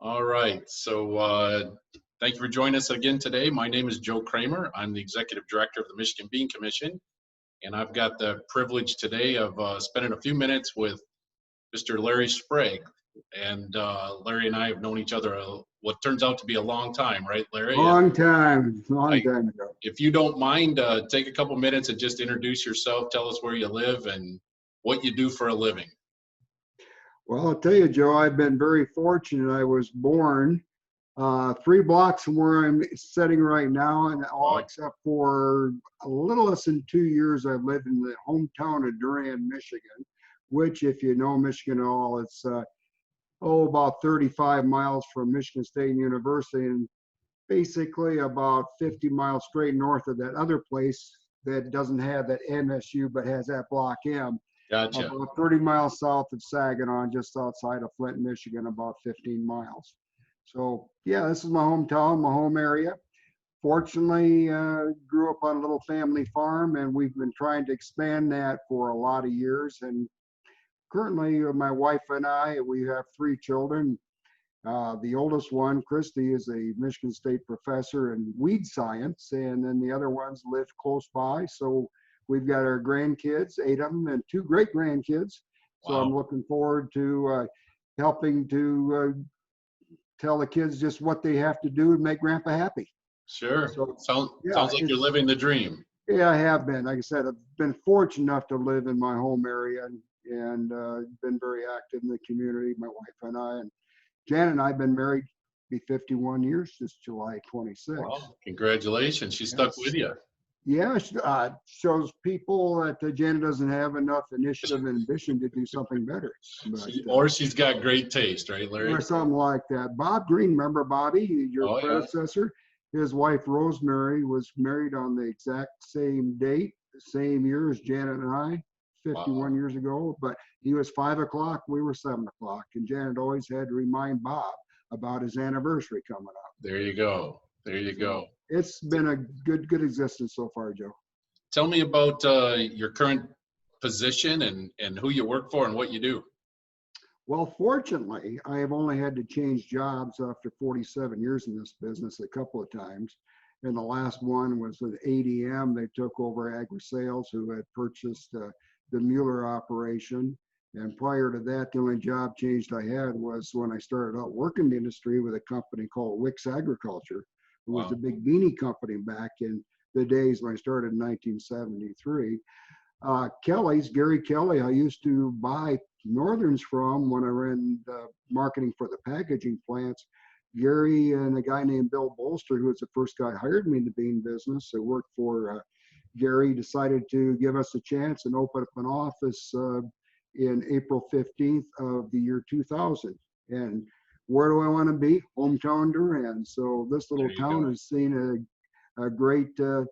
All right. Thank you for joining us again today. My name is Joe Kramer. I'm the Executive Director of the Michigan Bean Commission, and I've got the privilege today of spending a few minutes with Mr. Larry Sprague. And Larry and I have known each other what turns out to be a long time, right, Larry? Long time ago. If you don't mind, take a couple minutes and just introduce yourself. Tell us where you live and what you do for a living. Well, I'll tell you, Joe, I've been very fortunate. I was born 3 blocks from where I'm sitting right now, and all Wow. except for a little less than 2 years, I've lived in the hometown of Durand, Michigan, which, if you know Michigan at all, it's about 35 miles from Michigan State University, and basically about 50 miles straight north of that other place that doesn't have that MSU but has that block M. Gotcha. About 30 miles south of Saginaw, just outside of Flint, Michigan, about 15 miles. So yeah, this is my hometown, my home area. Fortunately, grew up on a little family farm, and we've been trying to expand that for a lot of years. And currently, my wife and I, we have 3 children. The oldest one, Christy, is a Michigan State professor in weed science, and then the other ones live close by. So we've got our grandkids, 8 of them, and 2 great grandkids. So Wow. I'm looking forward to helping to tell the kids just what they have to do and make Grandpa happy. Sure. So Sounds yeah, like you're living the dream. yeah, I have been. Like I said, I've been fortunate enough to live in my home area, and been very active in the community. My wife and I, and Janet and I have been married, be 51 years this July 26th. Wow. Congratulations. She stuck with you. Yeah, shows people that Janet doesn't have enough initiative and ambition to do something better. But, Or she's got great taste, right, Larry? or something like that. Bob Green, remember Bobby, your Oh, yeah. predecessor? His wife Rosemary was married on the exact same date, the same year as Janet and I, 51 Wow. years ago. But he was 5 o'clock, we were 7 o'clock, and Janet always had to remind Bob about his anniversary coming up. There you go. There you go. It's been a good existence so far, Joe. Tell me about your current position and who you work for and what you do. Well, fortunately, I have only had to change jobs after 47 years in this business a couple of times. And the last one was with ADM. They took over Agri-Sales, who had purchased the Mueller operation. And prior to that, the only job change I had was when I started out working in the industry with a company called Wicks Agriculture. It was Wow. a big beanie company back in the days when I started in 1973. Kelly's, Gary Kelly, I used to buy Northerns from when I ran marketing for the packaging plants. Gary and a guy named Bill Bolster, who was the first guy hired me in the bean business, who worked for Gary, decided to give us a chance and open up an office in April 15th of the year 2000. And where do I want to be? Hometown Durand. So this little town has seen a great a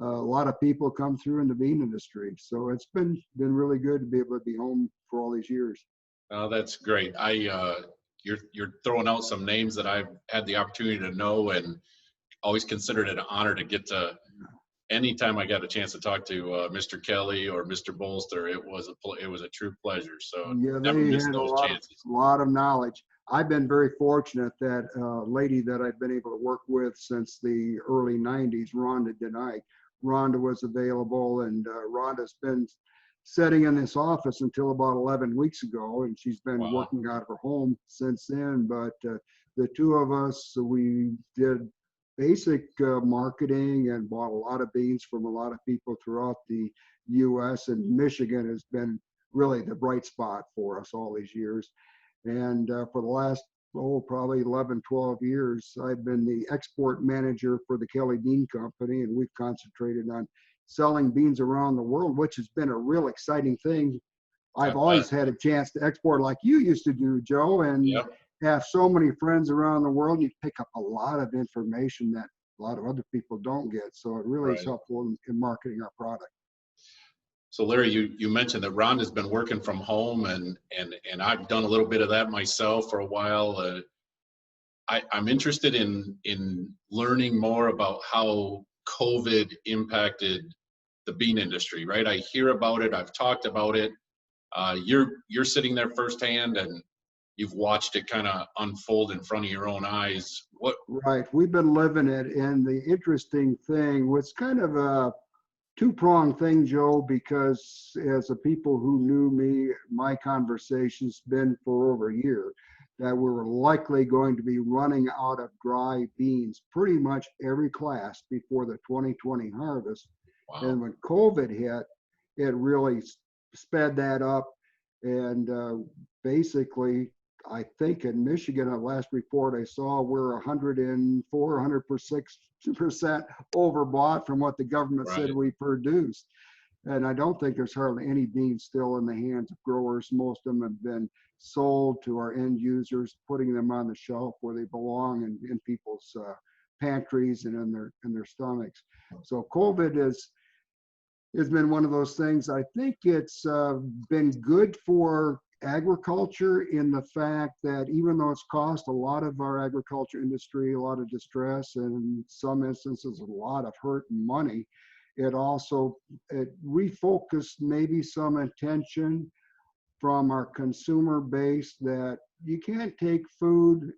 lot of people come through in the bean industry. So it's been really good to be able to be home for all these years. Oh, that's great. You're throwing out some names that I've had the opportunity to know and always considered it an honor to get to. Anytime I got a chance to talk to Mr. Kelly or Mr. Bolster, it was a true pleasure. So Yeah, never they miss had those a chances. lot of knowledge. I've been very fortunate that lady that I've been able to work with since the early 90s, Rhonda Denike. Rhonda was available, and Rhonda's been sitting in this office until about 11 weeks ago, and she's been Wow. working out of her home since then. But the two of us, we did basic marketing and bought a lot of beans from a lot of people throughout the U.S., and Michigan has been really the bright spot for us all these years. And for the last, probably 11, 12 years, I've been the export manager for the Kelly Bean Company, and we've concentrated on selling beans around the world, which has been a real exciting thing. I've always had a chance to export like you used to do, Joe, and Yep. have so many friends around the world. You pick up a lot of information that a lot of other people don't get. So it really is Right. helpful in marketing our product. So Larry, you mentioned that Rhonda's been working from home, and I've done a little bit of that myself for a while. I'm interested in learning more about how COVID impacted the bean industry. Right, I hear about it. I've talked about it. You're sitting there firsthand, and you've watched it kind of unfold in front of your own eyes. What? Right. We've been living it. And the interesting thing was kind of a two-pronged thing, Joe, because as the people who knew me, my conversation's been for over a year that we were likely going to be running out of dry beans pretty much every class before the 2020 harvest. Wow. And when COVID hit, it really sped that up. And basically, I think in Michigan, the last report I saw, we're 104, 100% overbought from what the government Right. said we produced. And I don't think there's hardly any beans still in the hands of growers. Most of them have been sold to our end users, putting them on the shelf where they belong in people's pantries and in their stomachs. So COVID has been one of those things. I think it's been good for agriculture in the fact that even though it's cost a lot of our agriculture industry a lot of distress and in some instances a lot of hurt and money, it refocused maybe some attention from our consumer base that you can't take food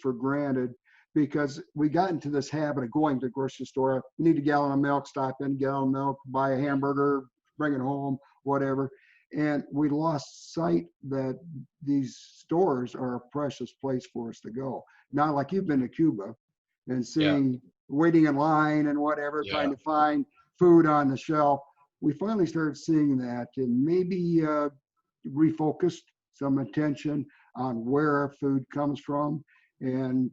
for granted, because we got into this habit of going to the grocery store. You need a gallon of milk, stop in, gallon of milk, buy a hamburger, bring it home, whatever. And we lost sight that these stores are a precious place for us to go. Not like you've been to Cuba and seeing, waiting in line and whatever, trying to find food on the shelf. We finally started seeing that and maybe refocused some attention on where our food comes from. And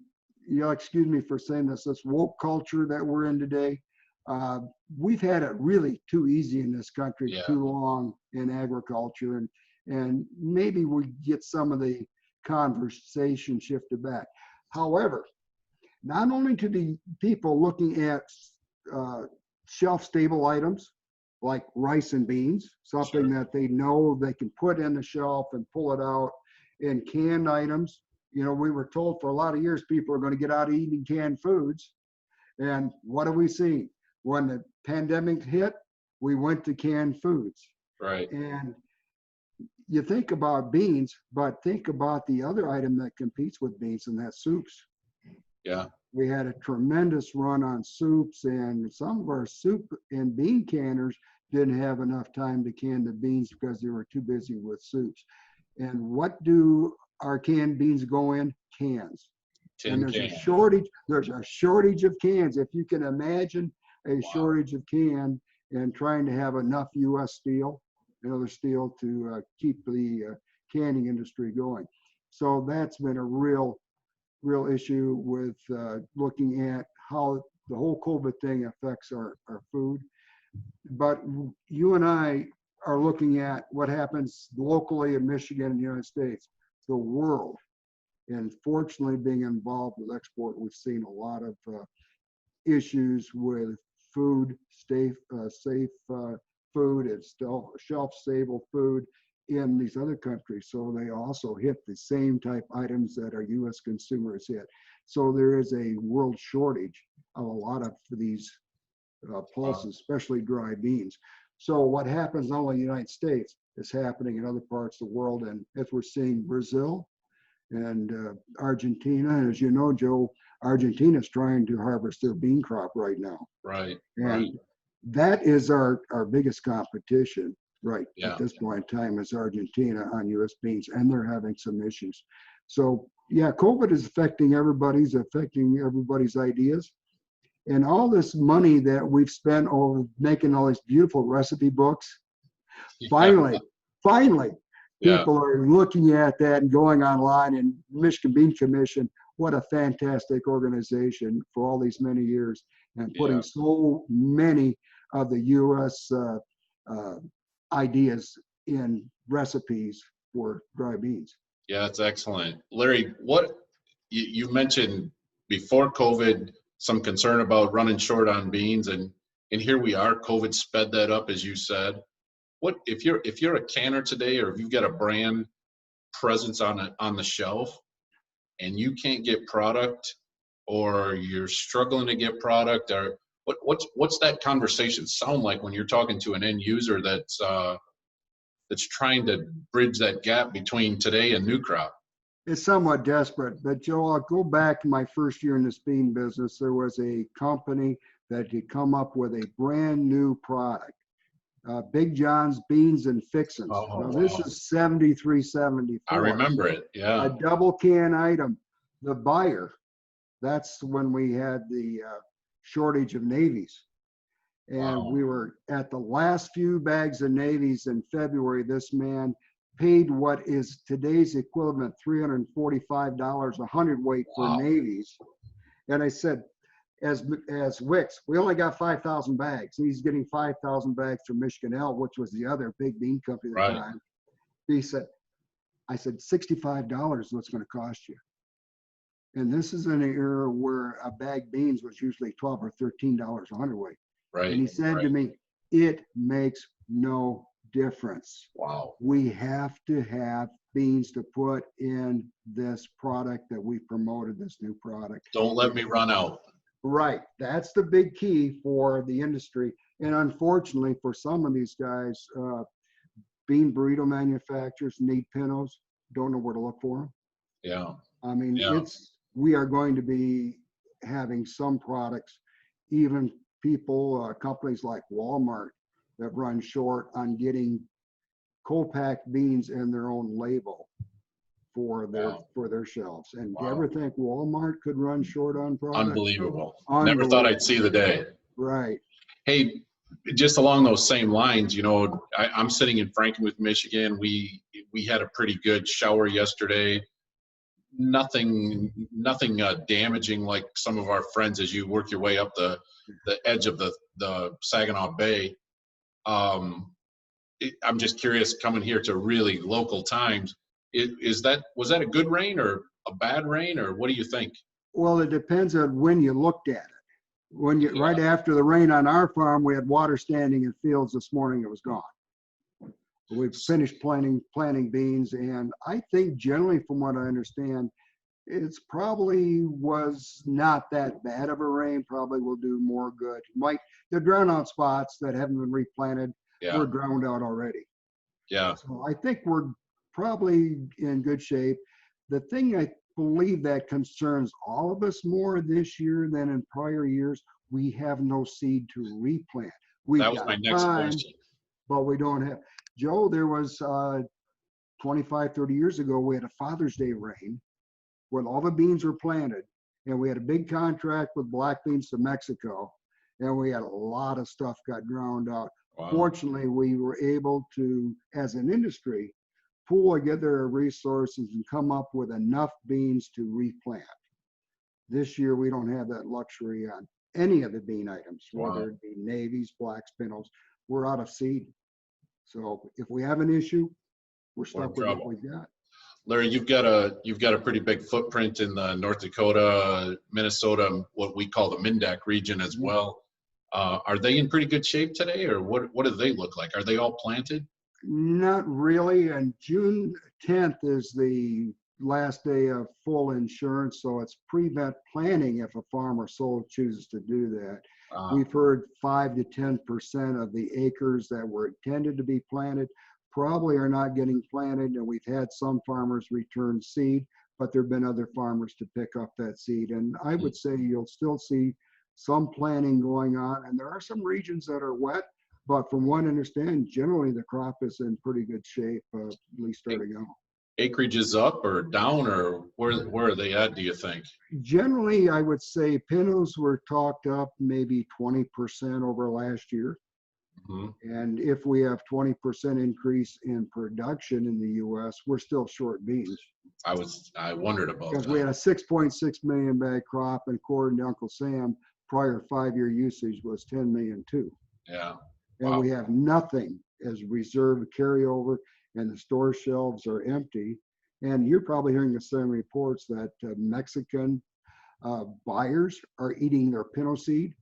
excuse me for saying this woke culture that we're in today, we've had it really too easy in this country, too long in agriculture, and maybe we get some of the conversation shifted back. However, not only to the people looking at shelf-stable items like rice and beans, something that they know they can put in the shelf and pull it out, and canned items. We were told for a lot of years people are going to get out of eating canned foods. And what have we seen? When the pandemic hit, we went to canned foods. Right. And you think about beans, but think about the other item that competes with beans, and that's soups. Yeah. We had a tremendous run on soups, and some of our soup and bean canners didn't have enough time to can the beans because they were too busy with soups. And what do our canned beans go in? Cans. And there's a shortage of cans. If you can imagine a shortage of can and trying to have enough U.S. steel and other steel to keep the canning industry going. So that's been a real issue with looking at how the whole COVID thing affects our food. But you and I are looking at what happens locally in Michigan and the United States, the world. And fortunately, being involved with export, we've seen a lot of issues with food, safe food and still shelf-stable food in these other countries. So they also hit the same type items that our U.S. consumers hit. So there is a world shortage of a lot of these pulses, especially dry beans. So what happens not only in the United States is happening in other parts of the world. And as we're seeing Brazil and Argentina, and as you know, Joe, Argentina is trying to harvest their bean crop right now. Right. And that is our biggest competition at this point in time is Argentina on U.S. beans, and they're having some issues. So COVID is affecting everybody's ideas. And all this money that we've spent on making all these beautiful recipe books, finally, people are looking at that and going online. And Michigan Bean Commission, what a fantastic organization for all these many years, and putting so many of the U.S. Ideas in recipes for dry beans. Yeah, that's excellent. Larry, what you mentioned before COVID, some concern about running short on beans, and here we are. COVID sped that up, as you said. What if you're a canner today, or if you've got a brand presence on the shelf, and you can't get product, or you're struggling to get product, or what's that conversation sound like when you're talking to an end user that's that's trying to bridge that gap between today and new crop. It's somewhat desperate, but Joe, I'll go back to my first year in this bean business. There was a company that had come up with a brand new product, Big John's Beans and Fixins. Oh, Now this wow. is 73, 74. I remember it. Yeah. A double can item. The buyer, that's when we had the shortage of navies. And Wow. we were at the last few bags of navies in February. This man paid what is today's equivalent, $345 a hundredweight for Wow. navies. And I said, as Wicks, we only got 5,000 bags. He's getting 5,000 bags from Michigan L, which was the other big bean company at the Right. time. I said, $65 is what's going to cost you. And this is in an era where a bag of beans was usually $12 or $13 a hundredweight. Right. And he said to me, it makes no difference. Wow. We have to have beans to put in this product that we promoted, this new product. Don't let me run out. Right. That's the big key for the industry. And unfortunately, for some of these guys, bean burrito manufacturers need pinos, don't know where to look for them. Yeah. I mean, Yeah. we are going to be having some products, even people, companies like Walmart that run short on getting co-packed beans in their own label for their shelves. And do you ever think Walmart could run short on products? Unbelievable. Never thought I'd see the day. Right. Hey, just along those same lines, you know, I'm sitting in Frankenmuth, Michigan. We had a pretty good shower yesterday. Nothing damaging like some of our friends as you work your way up the edge of the Saginaw Bay. I'm just curious, coming here to really local times, was that a good rain or a bad rain, or what do you think? Well, it depends on when you looked at it. Right after the rain on our farm, we had water standing in fields. This morning it was gone. We've finished planting beans, and I think generally, from what I understand, it's probably was not that bad of a rain. Probably will do more good. The drown out spots that haven't been replanted were drowned out already. Yeah. So I think we're probably in good shape. The thing I believe that concerns all of us more this year than in prior years, we have no seed to replant. That was my next question. But we don't have. Joe, there was 25, 30 years ago, we had a Father's Day rain when all the beans were planted, and we had a big contract with black beans to Mexico, and we had a lot of stuff got drowned out. Wow. Fortunately, we were able to, as an industry, pool together resources and come up with enough beans to replant. This year, we don't have that luxury on any of the bean items, whether it be navies, blacks, pinos. We're out of seed. So if we have an issue, we're stuck with what we've got. Larry, you've got a pretty big footprint in the North Dakota, Minnesota, what we call the Mindac region as well. Are they in pretty good shape today, or what do they look like? Are they all planted? Not really. And June 10th is the last day of full insurance, so it's prevent planting if a farmer so chooses to do that. We've heard 5 to 10% of the acres that were intended to be planted probably are not getting planted, and we've had some farmers return seed, but there have been other farmers to pick up that seed. And I would say you'll still see some planting going on, and there are some regions that are wet, but from what I understand, generally the crop is in pretty good shape, at least starting out. Acreage is up or down, or where are they at, do you think? Generally, I would say pinos were talked up maybe 20% over last year. Mm-hmm. And if we have 20% increase in production in the U.S., we're still short beans. I wondered about that. Because we had a 6.6 million bag crop, and according to Uncle Sam, prior 5-year usage was 10 million too. Yeah. And we have nothing as reserve carryover, and the store shelves are empty. And you're probably hearing the same reports that Mexican buyers are eating their pino seed.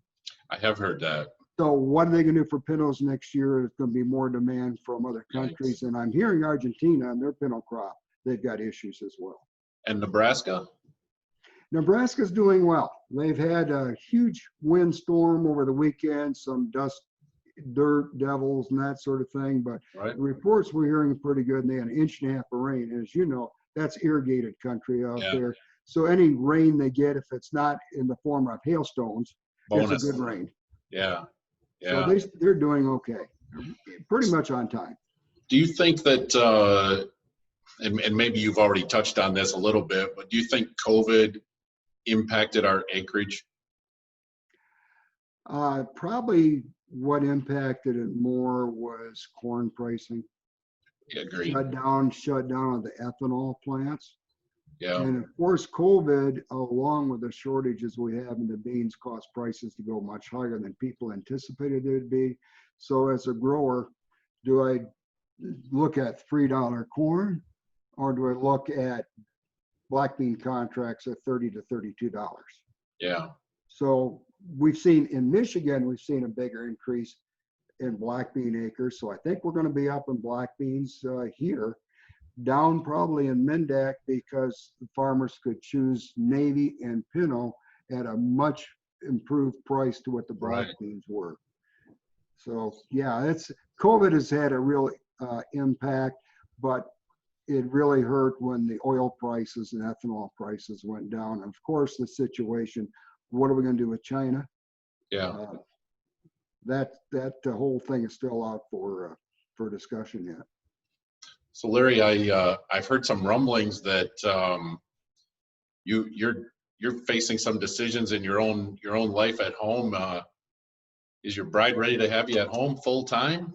I have heard that. So what are they going to do for pinos next year? There's going to be more demand from other countries. Yikes. And I'm hearing Argentina and their pino crop, they've got issues as well. And Nebraska? Nebraska's doing well. They've had a huge windstorm over the weekend, some dust dirt devils and that sort of thing. But Right. the reports we're hearing are pretty good. And they had an inch and a half of rain. And as you know, that's irrigated country out Yeah. there. So any rain they get, if it's not in the form of hailstones, it's a Bonus. good rain. Yeah. So Yeah. they're doing okay, pretty much on time. Do you think that, and maybe you've already touched on this a little bit, but do you think COVID impacted our acreage? Probably what impacted it more was corn pricing. Yeah, agreed. Shut down of the ethanol plants. Yeah. And of course, COVID, along with the shortages we have in the beans, caused prices to go much higher than people anticipated they'd be. So as a grower, do I look at $3 corn, or do I look at black bean contracts at $30 to $32? Yeah. So we've seen in Michigan, we've seen a bigger increase in black bean acres. So I think we're going to be up in black beans here, down probably in Mendak, because the farmers could choose Navy and Pinot at a much improved price to what the black beans were. So yeah, COVID has had a real impact, but it really hurt when the oil prices and ethanol prices went down. And of course, the situation, what are we going to do with China? Yeah. That whole thing is still out for discussion yet. So Larry, I've heard some rumblings that you're facing some decisions in your own life at home. Is your bride ready to have you at home full time?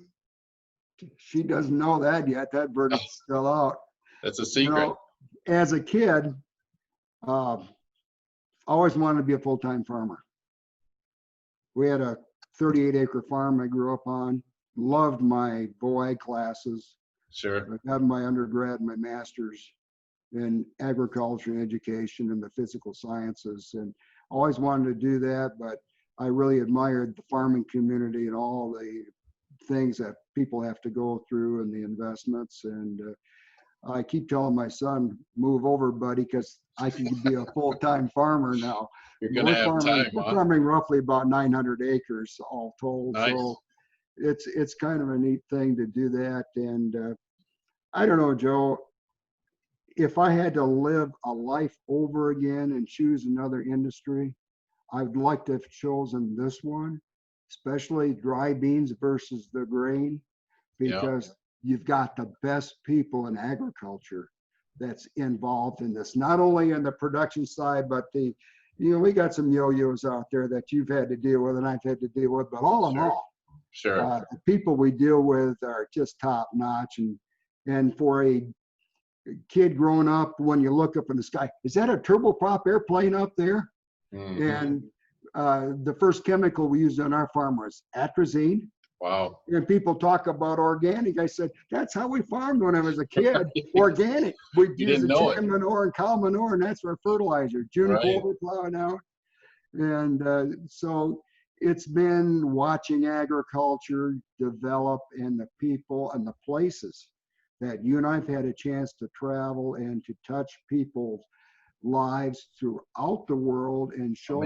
She doesn't know that yet. That verdict's still out. That's a secret. You know, as a kid, always wanted to be a full-time farmer. We had a 38-acre farm I grew up on. Loved my BOAG classes. Sure. I have my undergrad, my master's in agriculture and education and the physical sciences, and always wanted to do that. But I really admired the farming community and all the things that people have to go through and the investments. And I keep telling my son, move over, buddy, because I can be a full-time farmer now. You're going to have time, We're huh? farming roughly about 900 acres all told. Nice. So it's kind of a neat thing to do that. And I don't know, Joe, if I had to live a life over again and choose another industry, I'd like to have chosen this one, especially dry beans versus the grain, because you've got the best people in agriculture that's involved in this, not only in the production side, but we got some yo-yos out there that you've had to deal with and I've had to deal with, but all in all, Sure. the people we deal with are just top notch. And for a kid growing up, when you look up in the sky, is that a turboprop airplane up there? Mm-hmm. And the first chemical we used on our farm was atrazine. Wow. And people talk about organic. I said, that's how we farmed when I was a kid. Organic. We'd use the chicken manure and cow manure, and that's our fertilizer. June clover plowing out. And so it's been watching agriculture develop and the people and the places that you and I've had a chance to travel and to touch people's lives throughout the world and show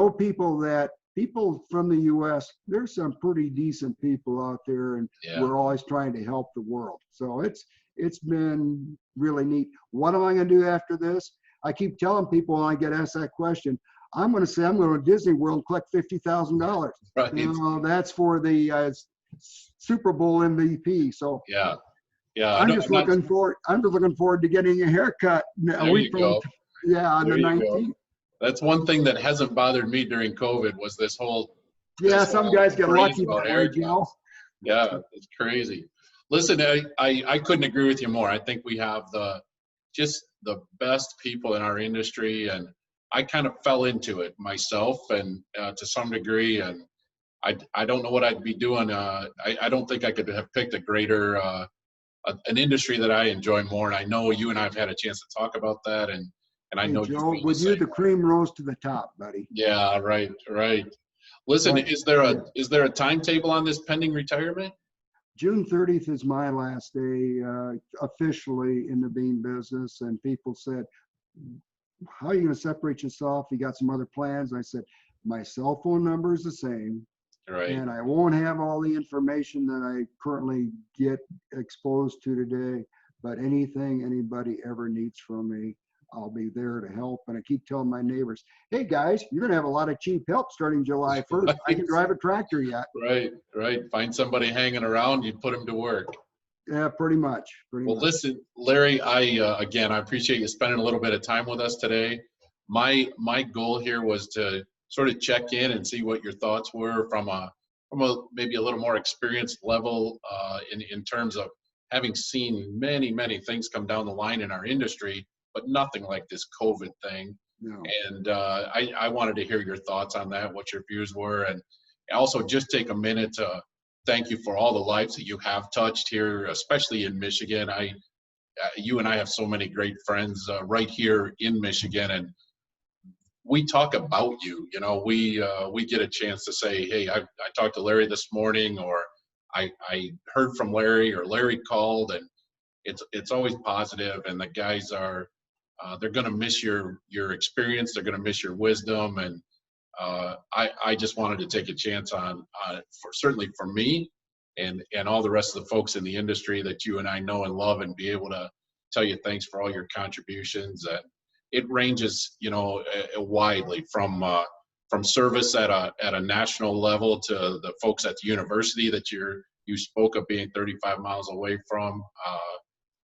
people that people from the U.S., there's some pretty decent people out there, and we're always trying to help the world. So it's been really neat. What am I going to do after this? I keep telling people when I get asked that question, I'm going to say I'm going to Disney World and collect $50,000. Right. That's for the Super Bowl MVP. So I'm just looking forward to getting a haircut a week from on the 19th. That's one thing that hasn't bothered me during COVID was this whole. Some guys get lucky that way, Joe. Yeah, it's crazy. Listen, I couldn't agree with you more. I think we have just the best people in our industry, and I kind of fell into it myself, and to some degree, and I don't know what I'd be doing. I don't think I could have picked a greater an industry that I enjoy more. And I know you and I've had a chance to talk about that, and I know Joe, with you, the cream rose to the top, buddy. Yeah, right. Listen, is there a timetable on this pending retirement? June 30th is my last day officially in the bean business, and people said, how are you going to separate yourself? You got some other plans? I said, my cell phone number is the same. Right. And I won't have all the information that I currently get exposed to today, but anything anybody ever needs from me, I'll be there to help. And I keep telling my neighbors, hey guys, you're going to have a lot of cheap help starting July 1st. I can drive a tractor yet. Right, right. Find somebody hanging around, you put them to work. Yeah, pretty much. Well, listen, Larry, again, I appreciate you spending a little bit of time with us today. My goal here was to sort of check in and see what your thoughts were from a maybe a little more experienced level in terms of having seen many things come down the line in our industry, but nothing like this COVID thing. No. And I wanted to hear your thoughts on that, what your views were, and also just take a minute to thank you for all the lives that you have touched here, especially in Michigan. You and I have so many great friends right here in Michigan, and we talk about you. You know, we get a chance to say, hey, I talked to Larry this morning, or I heard from Larry, or Larry called, and it's always positive. And the guys are they're going to miss your experience. They're going to miss your wisdom, and I just wanted to take a chance on certainly for me and all the rest of the folks in the industry that you and I know and love, and be able to tell you thanks for all your contributions. And it ranges, you know, widely from service at a national level to the folks at the university that you spoke of being 35 miles away from,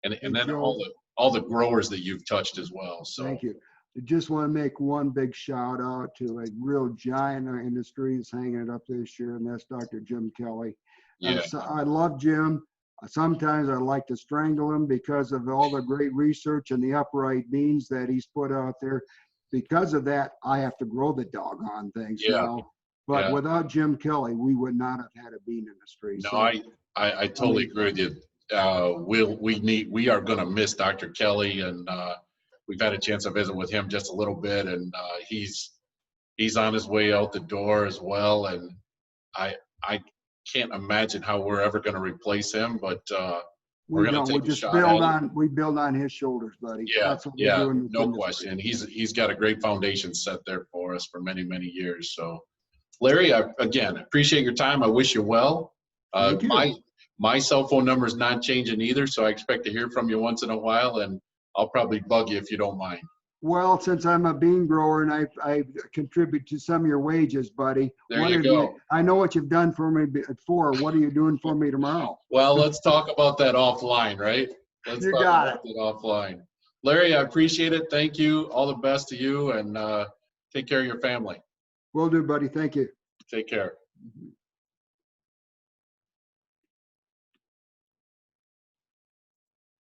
and then all the growers that you've touched as well. So thank you. I just want to make one big shout out to a real giant in our industry that's hanging it up this year, and that's Dr. Jim Kelly. yeah, So I love Jim. Sometimes I like to strangle him because of all the great research and the upright beans that he's put out there. Because of that, I have to grow the doggone things now. But without Jim Kelly, we would not have had a bean industry. No, so, I totally agree with you. We are going to miss Dr. Kelly, and we've had a chance to visit with him just a little bit, and he's on his way out the door as well. And I can't imagine how we're ever going to replace him, but we're going to take a shot at it. We build on his shoulders, buddy. Yeah, that's what we're doing no question. He's got a great foundation set there for us for many years. So, Larry, I again appreciate your time. I wish you well. Thank you. My cell phone number is not changing either, so I expect to hear from you once in a while, and I'll probably bug you if you don't mind. Well, since I'm a bean grower and I contribute to some of your wages, buddy. There you go. I know what you've done for me before. What are you doing for me tomorrow? Well, let's talk about that offline, right? Let's talk about that offline. Larry, I appreciate it. Thank you. All the best to you, and take care of your family. Will do, buddy. Thank you. Take care. Mm-hmm.